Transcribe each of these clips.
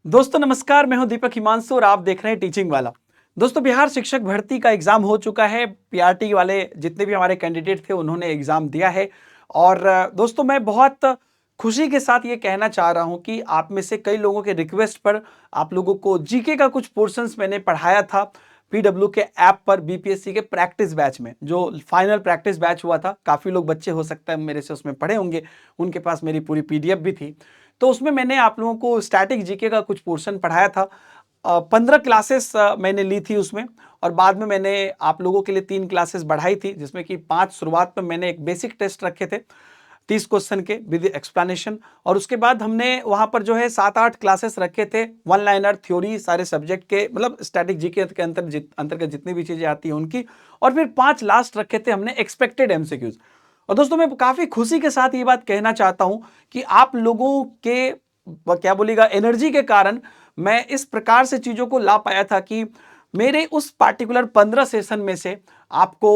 दोस्तों नमस्कार, मैं हूं दीपक हिमांशु और आप देख रहे हैं टीचिंग वाला। दोस्तों बिहार शिक्षक भर्ती का एग्जाम हो चुका है। पीआरटी वाले जितने भी हमारे कैंडिडेट थे उन्होंने एग्जाम दिया है। और दोस्तों मैं बहुत खुशी के साथ ये कहना चाह रहा हूं कि आप में से कई लोगों के रिक्वेस्ट पर आप लोगों को जीके का कुछ पोर्शंस मैंने पढ़ाया था पीडब्ल्यू के ऐप पर बीपीएससी के प्रैक्टिस बैच में, जो फाइनल प्रैक्टिस बैच हुआ था। काफ़ी लोग बच्चे हो सकता है मेरे से उसमें पढ़े होंगे, उनके पास मेरी पूरी पीडीएफ भी थी। तो उसमें मैंने आप लोगों को स्टैटिक जीके का कुछ पोर्शन पढ़ाया था। 15 क्लासेस मैंने ली थी उसमें, और बाद में मैंने आप लोगों के लिए 3 क्लासेस बढ़ाई थी, जिसमें कि 5 शुरुआत में मैंने एक बेसिक टेस्ट रखे थे 30 क्वेश्चन के विद एक्सप्लेनेशन, और उसके बाद हमने वहां पर जो है 7-8 क्लासेस रखे थे वन लाइनर थ्योरी सारे सब्जेक्ट के, मतलब स्टैटिक जीके के अंतर्गत जितनी भी चीजें आती हैं उनकी, और फिर 5 लास्ट रखे थे हमने एक्सपेक्टेड एमसीक्यूज। और दोस्तों मैं काफी खुशी के साथ ये बात कहना चाहता हूं कि आप लोगों के क्या बोलेगा एनर्जी के कारण मैं इस प्रकार से चीजों को ला पाया था कि मेरे उस पार्टिकुलर 15 सेशन में से आपको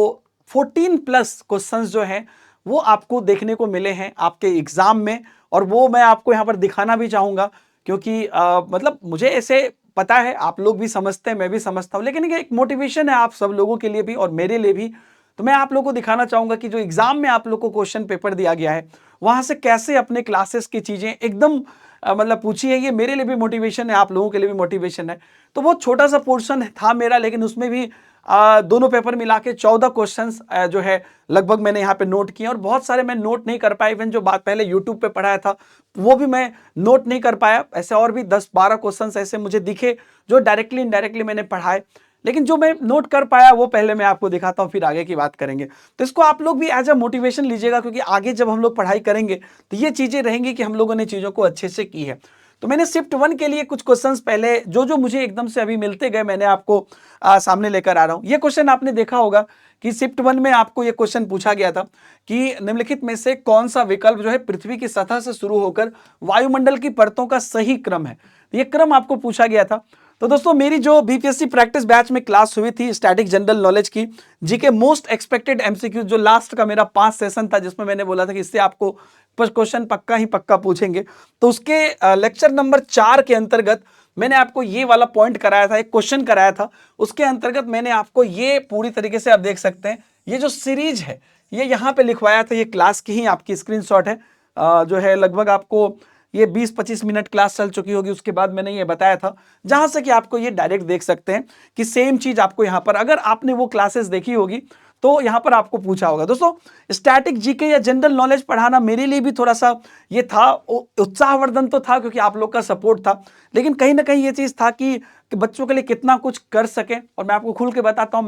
14 प्लस क्वेश्चंस जो हैं वो आपको देखने को मिले हैं आपके एग्जाम में। और वो मैं आपको यहाँ पर दिखाना भी चाहूंगा, क्योंकि मतलब मुझे ऐसे पता है, आप लोग भी समझते हैं, मैं भी समझता हूं, लेकिन ये एक मोटिवेशन है आप सब लोगों के लिए भी और मेरे लिए भी। तो मैं आप लोगों को दिखाना चाहूंगा कि जो एग्जाम में आप लोग को क्वेश्चन पेपर दिया गया है वहां से कैसे अपने क्लासेस की चीजें एकदम मतलब पूछी है। ये मेरे लिए भी मोटिवेशन है, आप लोगों के लिए भी मोटिवेशन है। तो वो छोटा सा पोर्शन था मेरा, लेकिन उसमें भी दोनों पेपर मिला के 14 क्वेश्चंस जो है लगभग मैंने यहाँ पे नोट किए, और बहुत सारे मैं नोट नहीं कर पाया। इवन जो बात पहले यूट्यूब पे पढ़ाया था वो भी मैं नोट नहीं कर पाया। ऐसे और भी 10-12 क्वेश्चंस ऐसे मुझे दिखे जो डायरेक्टली इनडायरेक्टली मैंने पढ़ाए, लेकिन जो मैं नोट कर पाया वो पहले मैं आपको दिखाता हूं, फिर आगे की बात करेंगे। तो इसको आप लोग भी एज अ मोटिवेशन लीजिएगा, क्योंकि आगे जब हम लोग पढ़ाई करेंगे तो ये चीजें रहेंगी कि हम लोगों ने चीजों को अच्छे से की है। तो मैंने शिफ्ट 1 के लिए कुछ क्वेश्चंस पहले जो जो मुझे एकदम से अभी मिलते गए मैंने आपको सामने लेकर आ रहा हूं। ये क्वेश्चन आपने देखा होगा कि शिफ्ट 1 में आपको ये क्वेश्चन पूछा गया था कि निम्नलिखित में से कौन सा विकल्प जो है पृथ्वी की सतह से शुरू होकर वायुमंडल की परतों का सही क्रम है। ये क्रम आपको पूछा गया था। तो दोस्तों मेरी जो बीपीएससी प्रैक्टिस बैच में क्लास हुई थी स्टैटिक जनरल नॉलेज की, जीके मोस्ट एक्सपेक्टेड एमसीक्यू, जो लास्ट का मेरा 5 सेशन था जिसमें मैंने बोला था कि इससे आपको क्वेश्चन पक्का ही पक्का पूछेंगे, तो उसके लेक्चर नंबर 4 के अंतर्गत मैंने आपको ये वाला पॉइंट कराया था, एक क्वेश्चन कराया था। उसके अंतर्गत मैंने आपको ये पूरी तरीके से आप देख सकते हैं, ये जो सीरीज है ये यहाँ पे लिखवाया था। ये क्लास की ही आपकी स्क्रीनशॉट है, जो है लगभग आपको ये 20-25 मिनट क्लास चल चुकी होगी। उसके बाद मैंने ये बताया था, जहां से कि आपको ये डायरेक्ट देख सकते हैं कि सेम चीज आपको यहां पर, अगर आपने वो क्लासेस देखी होगी तो यहां पर आपको पूछा होगा। दोस्तों स्टैटिक जीके या जनरल नॉलेज पढ़ाना मेरे लिए भी थोड़ा सा ये था, उत्साहवर्धन तो था क्योंकि आप लोग का सपोर्ट था, लेकिन कहीं ना कहीं ये चीज था कि बच्चों के लिए कितना कुछ कर सके। और मैं आपको खुल के बताता हूं,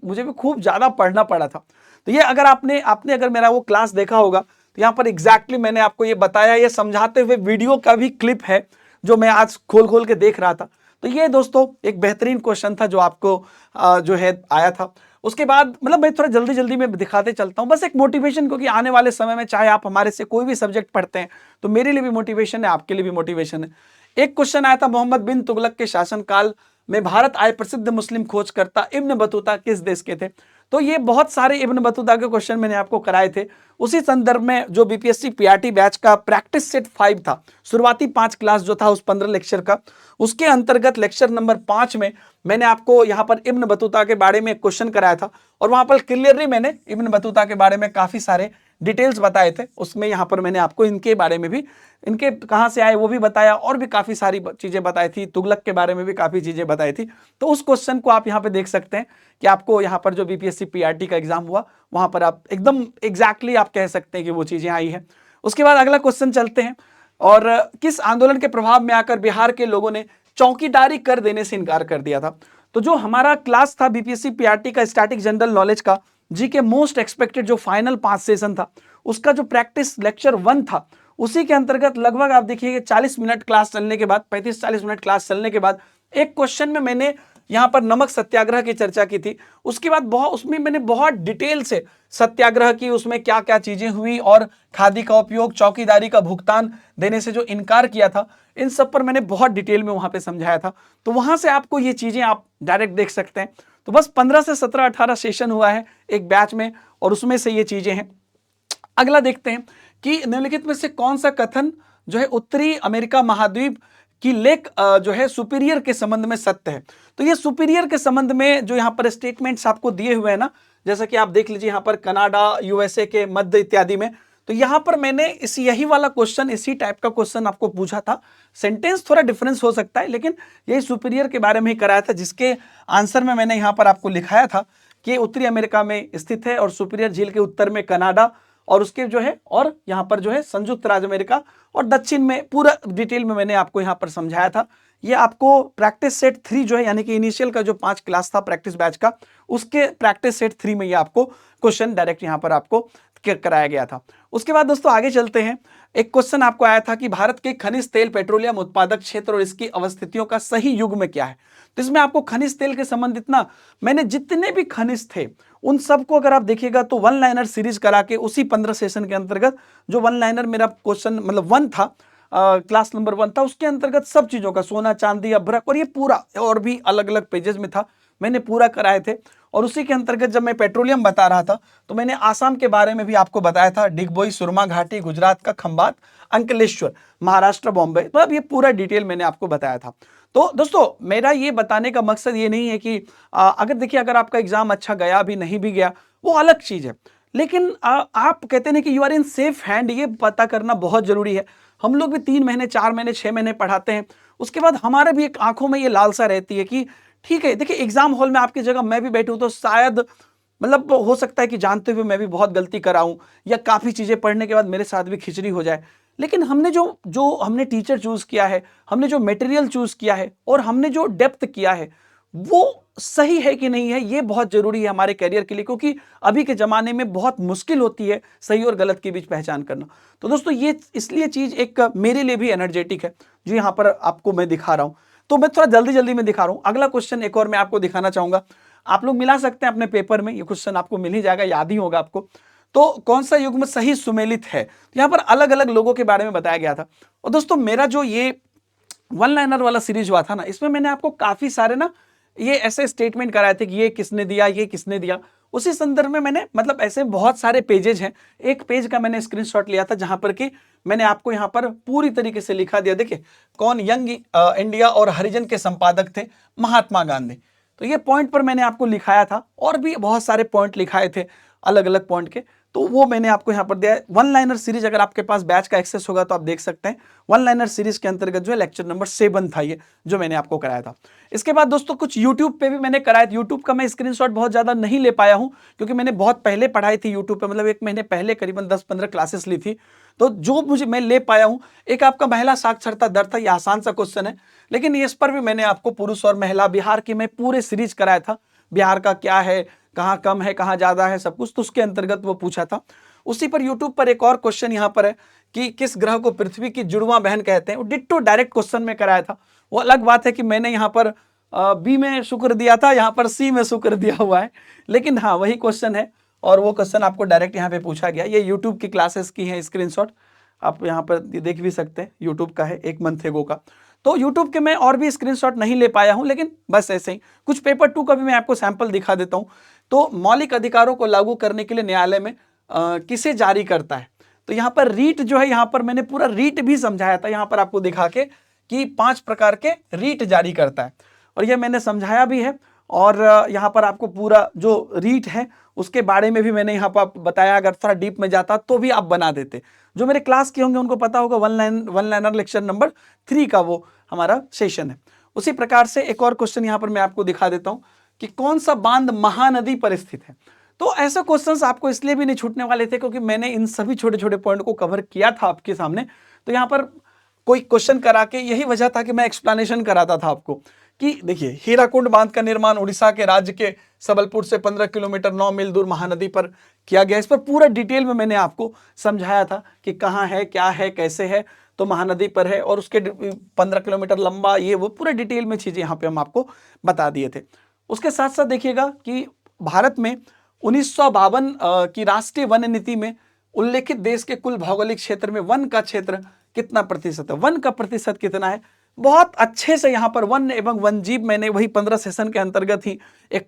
मुझे भी खूब ज्यादा पढ़ना पड़ा था। तो ये अगर आपने अगर मेरा वो क्लास देखा होगा तो यहाँ पर एग्जैक्टली मैंने आपको ये बताया, ये समझाते हुए वीडियो का भी क्लिप है जो मैं आज खोल खोल के देख रहा था। तो ये दोस्तों एक बेहतरीन क्वेश्चन था जो आपको जो है आया था। उसके बाद मतलब मैं थोड़ा जल्दी जल्दी में दिखाते चलता हूं, बस एक मोटिवेशन, क्योंकि आने वाले समय में चाहे आप हमारे से कोई भी सब्जेक्ट पढ़ते हैं तो मेरे लिए भी मोटिवेशन है, आपके लिए भी मोटिवेशन है। एक क्वेश्चन आया था, मोहम्मद बिन तुगलक के शासनकाल में भारत आए प्रसिद्ध मुस्लिम खोजकर्ता इब्न बतूता किस देश के थे। तो ये बहुत सारे इब्न बतूता के क्वेश्चन मैंने आपको कराए थे उसी संदर्भ में। जो बीपीएससी पीआरटी बैच का प्रैक्टिस सेट 5 था, शुरुआती 5 क्लास जो था उस 15 लेक्चर का, उसके अंतर्गत लेक्चर नंबर 5 में मैंने आपको यहाँ पर इब्न बतूता के बारे में एक क्वेश्चन कराया था, और वहां पर क्लियरली मैंने इब्न बतूता के बारे में काफी सारे डिटेल्स बताए थे। उसमें यहाँ पर मैंने आपको इनके बारे में भी, इनके कहाँ से आए वो भी बताया, और भी काफी सारी चीजें बताई थी, तुगलक के बारे में भी काफी चीजें बताई थी। तो उस क्वेश्चन को आप यहाँ पे देख सकते हैं कि आपको यहाँ पर जो बीपीएससी पीआरटी का एग्जाम हुआ वहां पर आप एकदम एग्जैक्टली आप कह सकते हैं कि वो चीजें आई हैं। उसके बाद अगला क्वेश्चन चलते हैं, और किस आंदोलन के प्रभाव में आकर बिहार के लोगों ने चौकीदारी कर देने से इनकार कर दिया था। तो जो हमारा क्लास था बीपीएससी पीआरटी का स्टैटिक जनरल नॉलेज का, जी के मोस्ट एक्सपेक्टेड जो फाइनल 5 सेशन था, उसका जो प्रैक्टिस लेक्चर 1 था, उसी के अंतर्गत लगभग आप देखिए 40 मिनट क्लास चलने के बाद, 35-40 मिनट क्लास चलने के बाद एक क्वेश्चन में मैंने यहाँ पर नमक सत्याग्रह की चर्चा की थी। उसके बाद उसमें मैंने बहुत डिटेल से सत्याग्रह की, उसमें क्या क्या चीजें हुई, और खादी का उपयोग, चौकीदारी का भुगतान देने से जो इनकार किया था, इन सब पर मैंने बहुत डिटेल में वहां पे समझाया था। तो वहां से आपको ये चीजें आप डायरेक्ट देख सकते हैं। तो बस 15 से 17-18 सेशन हुआ है एक बैच में, और उसमें से ये चीजें हैं। अगला देखते हैं कि निम्नलिखित में से कौन सा कथन जो है उत्तरी अमेरिका महाद्वीप कि लेक जो है सुपीरियर के संबंध में सत्य है। तो ये सुपीरियर के संबंध में जो यहाँ पर स्टेटमेंट्स आपको दिए हुए हैं ना, जैसा कि आप देख लीजिए यहाँ पर कनाडा, यूएसए के मध्य इत्यादि में, तो यहाँ पर मैंने यही वाला क्वेश्चन, इसी टाइप का क्वेश्चन आपको पूछा था। सेंटेंस थोड़ा डिफरेंस हो सकता है, लेकिन यही सुपीरियर के बारे में ही कराया था, जिसके आंसर में मैंने यहाँ पर आपको लिखाया था कि उत्तरी अमेरिका में स्थित है और सुपीरियर झील के उत्तर में कनाडा, और उसके जो है और यहाँ पर जो है संयुक्त राज्य अमेरिका, और दक्षिण में पूरा डिटेल में मैंने आपको यहाँ पर समझाया था। ये आपको प्रैक्टिस सेट 3 जो है, यानी कि इनिशियल का जो 5 क्लास था प्रैक्टिस बैच का, उसके प्रैक्टिस सेट 3 में ये आपको क्वेश्चन डायरेक्ट यहाँ पर आपको कराया गया था। उसके बाद दोस्तों आगे चलते हैं। एक क्वेश्चन आपको आया था कि भारत के खनिज तेल पेट्रोलियम उत्पादक क्षेत्र और इसकी अवस्थितियों का सही युग्म क्या है। तो इसमें आपको खनिज तेल के संबंधित ना, मैंने जितने भी खनिज थे उन सबको अगर आप देखिएगा तो वन लाइनर सीरीज करा के, उसी 15 सेशन के अंतर्गत जो वन लाइनर मेरा क्वेश्चन मतलब 1 था, क्लास नंबर 1 था, उसके अंतर्गत सब चीजों का सोना चांदी अभ्रक और ये पूरा और भी अलग अलग पेजेस में था, मैंने पूरा कराए थे। और उसी के अंतर्गत जब मैं पेट्रोलियम बता रहा था तो मैंने आसाम के बारे में भी आपको बताया था, डिगबोई, सुरमा घाटी, गुजरात का खंबात, अंकलेश्वर, महाराष्ट्र, बॉम्बे, तो अब ये पूरा डिटेल मैंने आपको बताया था। तो दोस्तों मेरा ये बताने का मकसद ये नहीं है कि अगर देखिए अगर आपका एग्जाम अच्छा गया भी नहीं भी गया वो अलग चीज है, लेकिन आप कहते हैं कि you are in safe hand, ये पता करना बहुत जरूरी है। हम लोग भी 3 महीने 4 महीने 6 महीने पढ़ाते हैं, उसके बाद हमारे भी एक आंखों में ये लालसा रहती है कि ठीक है, देखिए एग्जाम हॉल में आपकी जगह मैं भी बैठूं तो शायद मतलब हो सकता है कि जानते हुए मैं भी बहुत गलती कराऊं, या काफी चीजें पढ़ने के बाद मेरे साथ भी खिचड़ी हो जाए। लेकिन हमने जो हमने टीचर चूज किया है, हमने जो मटेरियल चूज किया है और हमने जो डेप्थ किया है वो सही है कि नहीं है, ये बहुत जरूरी है हमारे करियर के लिए, क्योंकि अभी के जमाने में बहुत मुश्किल होती है सही और गलत के बीच पहचान करना। तो दोस्तों ये इसलिए चीज एक मेरे लिए भी एनर्जेटिक है जो यहाँ पर आपको मैं दिखा रहा हूं। तो मैं थोड़ा जल्दी जल्दी में दिखा रहा हूं। अगला क्वेश्चन एक और मैं आपको दिखाना चाहूंगा, आप लोग मिला सकते हैं अपने पेपर में, ये क्वेश्चन आपको मिल ही जाएगा, याद ही होगा आपको। तो कौन सा युग्म सही सुमेलित है, तो यहाँ पर अलग अलग लोगों के बारे में बताया गया था। और दोस्तों मेरा जो ये वन लाइनर वाला सीरीज हुआ था ना, इसमें मैंने आपको काफी सारे ना ये ऐसे स्टेटमेंट कराए थे कि ये किसने दिया, ये किसने दिया। उसी संदर्भ में मैंने मतलब ऐसे बहुत सारे पेजेज हैं, एक पेज का मैंने स्क्रीनशॉट लिया था जहां पर कि मैंने आपको यहां पर पूरी तरीके से लिखा दिया। देखिए कौन यंग इंडिया और हरिजन के संपादक थे, महात्मा गांधी। तो ये पॉइंट पर मैंने आपको लिखाया था, और भी बहुत सारे पॉइंट लिखाए थे अलग अलग पॉइंट के, तो वो मैंने आपको यहाँ पर दिया है। वन लाइनर सीरीज अगर आपके पास बैच का एक्सेस होगा तो आप देख सकते हैं, वन लाइनर सीरीज के अंतर्गत जो है लेक्चर नंबर 7 था ये जो मैंने आपको कराया था। इसके बाद दोस्तों कुछ यूट्यूब पे भी मैंने कराया था। यूट्यूब का मैं स्क्रीनशॉट बहुत ज्यादा नहीं ले पाया हूं क्योंकि मैंने बहुत पहले पढ़ाई थी यूट्यूब पे, मतलब 1 महीने पहले करीबन 10-15 क्लासेस ली थी। तो जो मुझे मैं ले पाया हूं, एक आपका महिला साक्षरता दर था, ये आसान सा क्वेश्चन है, लेकिन इस पर भी मैंने आपको पुरुष और महिला बिहार की मैं पूरे सीरीज कराया था, बिहार का क्या है, कहाँ कम है कहाँ ज्यादा है सब कुछ, तो उसके अंतर्गत वो पूछा था। उसी पर यूट्यूब पर एक और क्वेश्चन यहाँ पर है कि किस ग्रह को पृथ्वी की जुड़वां बहन कहते हैं, वो डिट्टो डायरेक्ट क्वेश्चन में कराया था। वो अलग बात है कि मैंने यहाँ पर बी में शुक्र दिया था, यहाँ पर सी में शुक्र दिया हुआ है, लेकिन हाँ वही क्वेश्चन है और वो क्वेश्चन आपको डायरेक्ट यहाँ पे पूछा गया। ये यूट्यूब की क्लासेस की है स्क्रीनशॉट, आप यहाँ पर देख भी सकते हैं, यूट्यूब का है, 1 मंथ एगो का। तो यूट्यूब के मैं और भी स्क्रीनशॉट नहीं ले पाया हूं, लेकिन बस ऐसे ही कुछ पेपर 2 का भी मैं आपको सैंपल दिखा देता हूं। तो मौलिक अधिकारों को लागू करने के लिए न्यायालय में किसे जारी करता है, तो यहाँ पर रीट जो है, यहाँ पर मैंने पूरा रीट भी समझाया था यहाँ पर आपको दिखा के कि 5 प्रकार के रीट जारी करता है, और यह मैंने समझाया भी है। और यहाँ पर आपको पूरा जो रीट है उसके बारे में भी मैंने यहाँ पर बताया, अगर थोड़ा डीप में जाता तो भी आप बना देते। जो मेरे क्लास के होंगे उनको पता होगा, वन लाइनर लेक्चर नंबर 3 का वो हमारा सेशन है। उसी प्रकार से एक और क्वेश्चन यहाँ पर मैं आपको दिखा देता हूँ कि कौन सा बांध महानदी पर स्थित है। तो ऐसे क्वेश्चंस आपको इसलिए भी नहीं छूटने वाले थे क्योंकि मैंने इन सभी छोटे छोटे पॉइंट को कवर किया था आपके सामने। तो यहाँ पर कोई क्वेश्चन करा के, यही वजह था कि मैं एक्सप्लेनेशन कराता था आपको कि देखिए हीराकुंड बांध का निर्माण उड़ीसा के राज्य के सबलपुर से 15 किलोमीटर 9 मील दूर महानदी पर किया गया। इस पर पूरा डिटेल में मैंने आपको समझाया था कि कहाँ है, क्या है, कैसे है। तो महानदी पर है और उसके 15 किलोमीटर लंबा, ये वो पूरे डिटेल में चीजें यहाँ पे हम आपको बता दिए थे। उसके साथ साथ देखिएगा कि भारत में 1952 की राष्ट्रीय वन नीति में उल्लेखित देश के कुल भौगोलिक क्षेत्र में वन का क्षेत्र कितना प्रतिशत है, वन का प्रतिशत कितना है। बहुत अच्छे से यहाँ पर वन एवं वन जीव मैंने वही 15 सेशन के अंतर्गत ही एक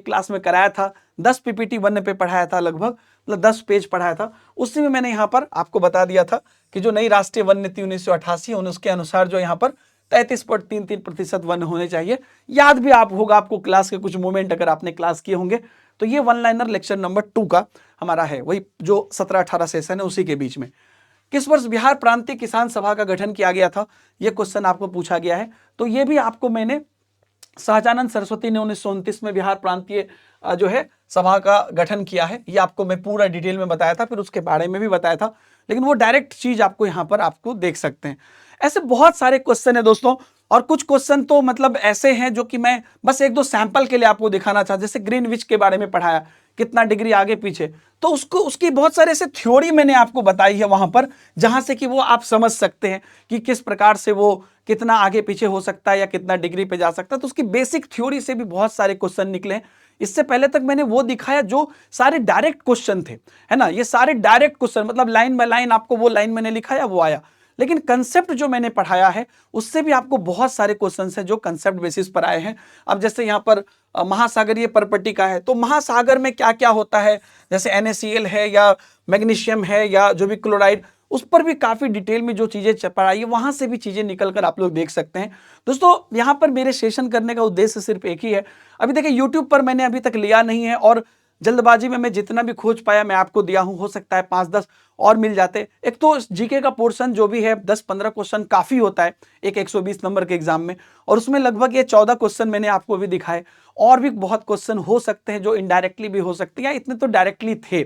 क्लास में कराया था। 10 पीपीटी वन पे पढ़ाया था, लगभग मतलब 10 पेज पढ़ाया था। उसी में मैंने यहाँ पर आपको बता दिया था कि जो नई राष्ट्रीय वन नीति 1988 उसके अनुसार जो यहाँ पर 33.33% वन होने चाहिए। याद भी आप होगा आपको क्लास के कुछ मोमेंट, अगर आपने क्लास किए होंगे तो ये वन लाइनर लेक्चर नंबर 2 का हमारा है, वही जो 17-18 सेशन है उसी के बीच में। किस वर्ष बिहार प्रांतीय किसान सभा का गठन किया गया था, यह क्वेश्चन आपको पूछा गया है। तो ये भी आपको मैंने सहजानंद सरस्वती ने 1929 में बिहार प्रांतीय जो है सभा का गठन किया है, ये आपको मैं पूरा डिटेल में बताया था, फिर उसके बारे में भी बताया था, लेकिन वो डायरेक्ट चीज आपको यहाँ पर आपको देख सकते हैं। ऐसे बहुत सारे क्वेश्चन है दोस्तों, और कुछ क्वेश्चन तो मतलब ऐसे हैं जो कि मैं बस एक दो सैंपल के लिए आपको दिखाना चाहता, जैसे ग्रीनविच के बारे में पढ़ाया, कितना डिग्री आगे पीछे, तो उसको उसकी बहुत सारे ऐसे थ्योरी मैंने आपको बताई है वहां पर, जहां से कि वो आप समझ सकते हैं कि किस प्रकार से वो कितना आगे पीछे हो सकता है या कितना डिग्री पे जा सकता है। तो उसकी बेसिक थ्योरी से भी बहुत सारे क्वेश्चन निकले हैं। इससे पहले तक मैंने वो दिखाया जो सारे डायरेक्ट क्वेश्चन थे, है ना, ये सारे डायरेक्ट क्वेश्चन, मतलब लाइन बाय लाइन आपको वो लाइन मैंने लिखाया वो आया। लेकिन कंसेप्ट जो मैंने पढ़ाया है उससे भी आपको बहुत सारे क्वेश्चंस हैं जो कंसेप्ट बेसिस पर आए हैं। अब जैसे यहाँ पर महासागरीय परपटी का है, तो महासागर में क्या क्या होता है, जैसे NaCl है या मैग्नीशियम है या जो भी क्लोराइड, उस पर भी काफी डिटेल में जो चीजें पढ़ाई है वहां से भी चीजें निकल कर आप लोग देख सकते हैं। दोस्तों यहाँ पर मेरे सेशन करने का उद्देश्य सिर्फ एक ही है। अभी देखिए यूट्यूब पर मैंने अभी तक लिया नहीं है, और जल्दबाजी में मैं जितना भी खोज पाया मैं आपको दिया हूं, हो सकता है 5-10 और मिल जाते। एक तो जीके का पोर्शन जो भी है 10-15 क्वेश्चन काफी होता है एक 120 नंबर के एग्जाम में, और उसमें लगभग ये 14 क्वेश्चन मैंने आपको भी दिखाए। और भी बहुत क्वेश्चन हो सकते हैं जो इनडायरेक्टली भी हो सकते हैं, या इतने तो डायरेक्टली थे।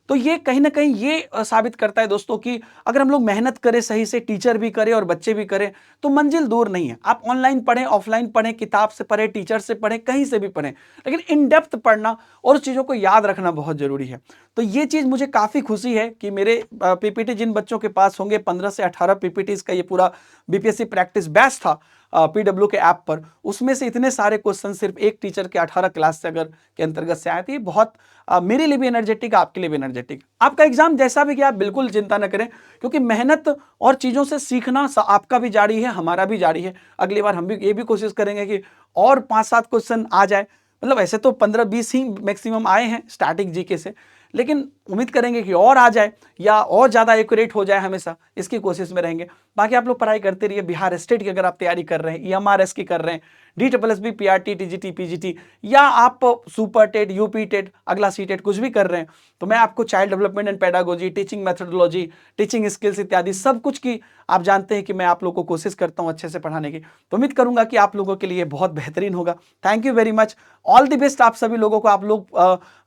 तो ये कहीं ना कहीं ये साबित करता है दोस्तों कि अगर हम लोग मेहनत करें सही से, टीचर भी करें और बच्चे भी करें, तो मंजिल दूर नहीं है। आप ऑनलाइन पढ़ें, ऑफलाइन पढ़ें, किताब से पढ़ें, टीचर से पढ़ें, कहीं से भी पढ़ें, लेकिन इन डेप्थ पढ़ना और उस चीज़ों को याद रखना बहुत जरूरी है। तो ये चीज़ मुझे काफ़ी खुशी है कि मेरे पीपीटी जिन बच्चों के पास होंगे, 15 से 18 पीपीटी का ये पूरा बीपीएससी प्रैक्टिस बैच था PW के ऐप पर, उसमें से इतने सारे क्वेश्चन सिर्फ एक टीचर के 18 क्लास से अगर के अंतर्गत से आए थे। ये बहुत मेरे लिए भी एनर्जेटिक, आपके लिए भी एनर्जेटिक। आपका एग्जाम जैसा भी गया आप बिल्कुल चिंता न करें, क्योंकि मेहनत और चीज़ों से सीखना आपका भी जारी है, हमारा भी जारी है। अगली बार हम भी ये भी कोशिश करेंगे कि और 5-7 क्वेश्चन आ जाए, मतलब ऐसे तो 15-20 ही मैक्सिमम आए हैं स्टार्टिंग जीके से, लेकिन उम्मीद करेंगे कि और आ जाए या और ज़्यादा एक्यूरेट हो जाए, हमेशा इसकी कोशिश में रहेंगे। बाकी आप लोग पढ़ाई करते रहिए। बिहार स्टेट की अगर आप तैयारी कर रहे हैं, EMRS की कर रहे हैं, DSSB, PRT, TGT, PGT, या आप सुपर टेट, यूपी टेट, अगला सीटेट कुछ भी कर रहे हैं, तो मैं आपको child development and pedagogy, teaching methodology, teaching skills इत्यादि सब कुछ की आप जानते हैं कि मैं आप लोगों को कोशिश करता हूं अच्छे से पढ़ाने की। तो उम्मीद करूंगा कि आप लोगों के लिए बहुत बेहतरीन होगा। Thank you very much, all the best आप सभी लोगों को। आप लोग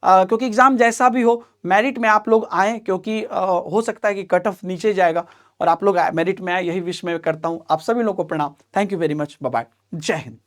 क्योंकि एग्जाम जैसा भी हो मेरिट में आप लोग आए, क्योंकि हो सकता है कि कट ऑफ नीचे जाएगा, और आप लोग मेरिट में आए, यही विश मैं करता हूं। आप सभी लोगों को प्रणाम। Thank you very much, bye bye, जय हिंद।